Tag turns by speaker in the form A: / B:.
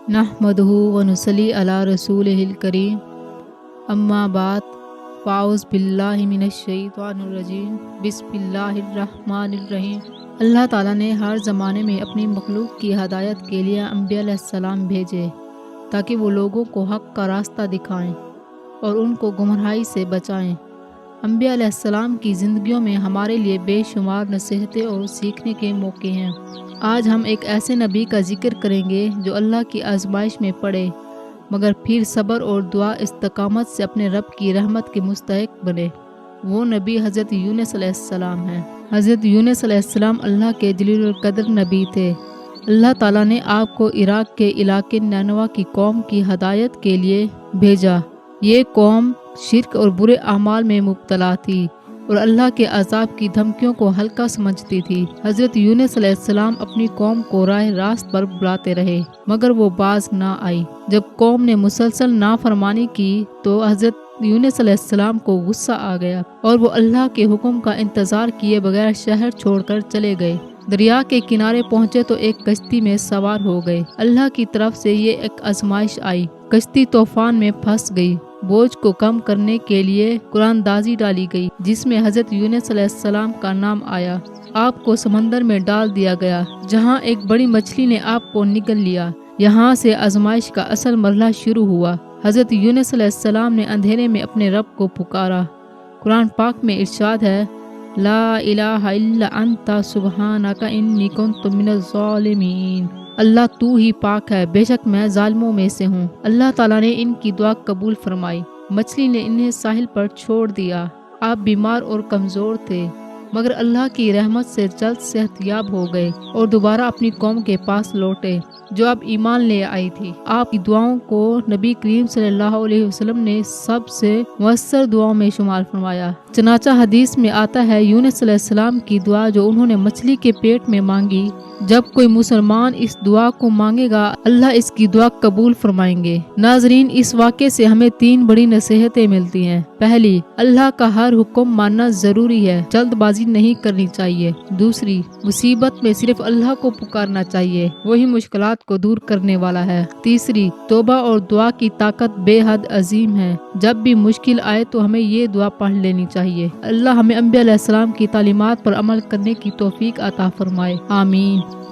A: نحمدہ ونصلی علی رسولہ الکریم، اما بعد، فاعوذ باللہ من الشیطان الرجیم، بسم اللہ الرحمن الرحیم۔ اللہ تعالیٰ نے ہر زمانے میں اپنی مخلوق کی ہدایت کے لیے انبیاء علیہ السلام بھیجے تاکہ وہ لوگوں کو حق کا راستہ دکھائیں اور ان کو گمراہی سے بچائیں۔ انبیاء علیہ السلام کی زندگیوں میں ہمارے لیے بے شمار نصیحتیں اور سیکھنے کے موقع ہیں۔ آج ہم ایک ایسے نبی کا ذکر کریں گے جو اللہ کی آزمائش میں پڑے مگر پھر صبر اور دعا استقامت سے اپنے رب کی رحمت کے مستحق بنے۔ وہ نبی حضرت یونس علیہ السلام ہیں۔ حضرت یونس علیہ السلام اللہ کے جلیل القدر نبی تھے۔ اللہ تعالیٰ نے آپ کو عراق کے علاقے نینوا کی قوم کی ہدایت کے لیے بھیجا۔ یہ قوم شرک اور برے اعمال میں مبتلا تھی اور اللہ کے عذاب کی دھمکیوں کو ہلکا سمجھتی تھی۔ حضرت یونس علیہ السلام اپنی قوم کو راہ راست پر بلاتے رہے مگر وہ باز نہ آئی۔ جب قوم نے مسلسل نافرمانی کی تو حضرت یونس علیہ السلام کو غصہ آ گیا اور وہ اللہ کے حکم کا انتظار کیے بغیر شہر چھوڑ کر چلے گئے۔ دریا کے کنارے پہنچے تو ایک کشتی میں سوار ہو گئے۔ اللہ کی طرف سے یہ ایک آزمائش آئی۔ کشتی طوفان میں پھنس گئی۔ بوجھ کو کم کرنے کے لیے قرآن دازی ڈالی گئی جس میں حضرت یونس علیہ السلام کا نام آیا۔ آپ کو سمندر میں ڈال دیا گیا جہاں ایک بڑی مچھلی نے آپ کو نگل لیا۔ یہاں سے آزمائش کا اصل مرحلہ شروع ہوا۔ حضرت یونس علیہ السلام نے اندھیرے میں اپنے رب کو پکارا۔ قرآن پاک میں ارشاد ہے، لا الہ الا انت سبحانک انی کنت من الظالمین۔ اللہ تو ہی پاک ہے، بے شک میں ظالموں میں سے ہوں۔ اللہ تعالیٰ نے ان کی دعا قبول فرمائی۔ مچھلی نے انہیں ساحل پر چھوڑ دیا۔ آپ بیمار اور کمزور تھے مگر اللہ کی رحمت سے جلد صحت یاب ہو گئے اور دوبارہ اپنی قوم کے پاس لوٹے جو اب ایمان لے آئی تھی۔ آپ کی دعاؤں کو نبی کریم صلی اللہ علیہ وسلم نے سب سے مؤثر دعاؤں میں شمار فرمایا۔ چنانچہ حدیث میں آتا ہے، یونس علیہ السلام کی دعا جو انہوں نے مچھلی کے پیٹ میں مانگی، جب کوئی مسلمان اس دعا کو مانگے گا اللہ اس کی دعا قبول فرمائیں گے۔ ناظرین، اس واقعے سے ہمیں 3 بڑی نصیحتیں ملتی ہیں۔ پہلی، اللہ کا ہر حکم ماننا ضروری ہے، جلد بازی نہیں کرنی چاہیے۔ دوسری، مصیبت میں صرف اللہ کو پکارنا چاہیے، وہی مشکلات کو دور کرنے والا ہے۔ تیسری، توبہ اور دعا کی طاقت بے حد عظیم ہے، جب بھی مشکل آئے تو ہمیں یہ دعا پڑھ لینی چاہیے۔ اللہ ہمیں انبیاء علیہ السلام کی تعلیمات پر عمل کرنے کی توفیق عطا فرمائے، آمین۔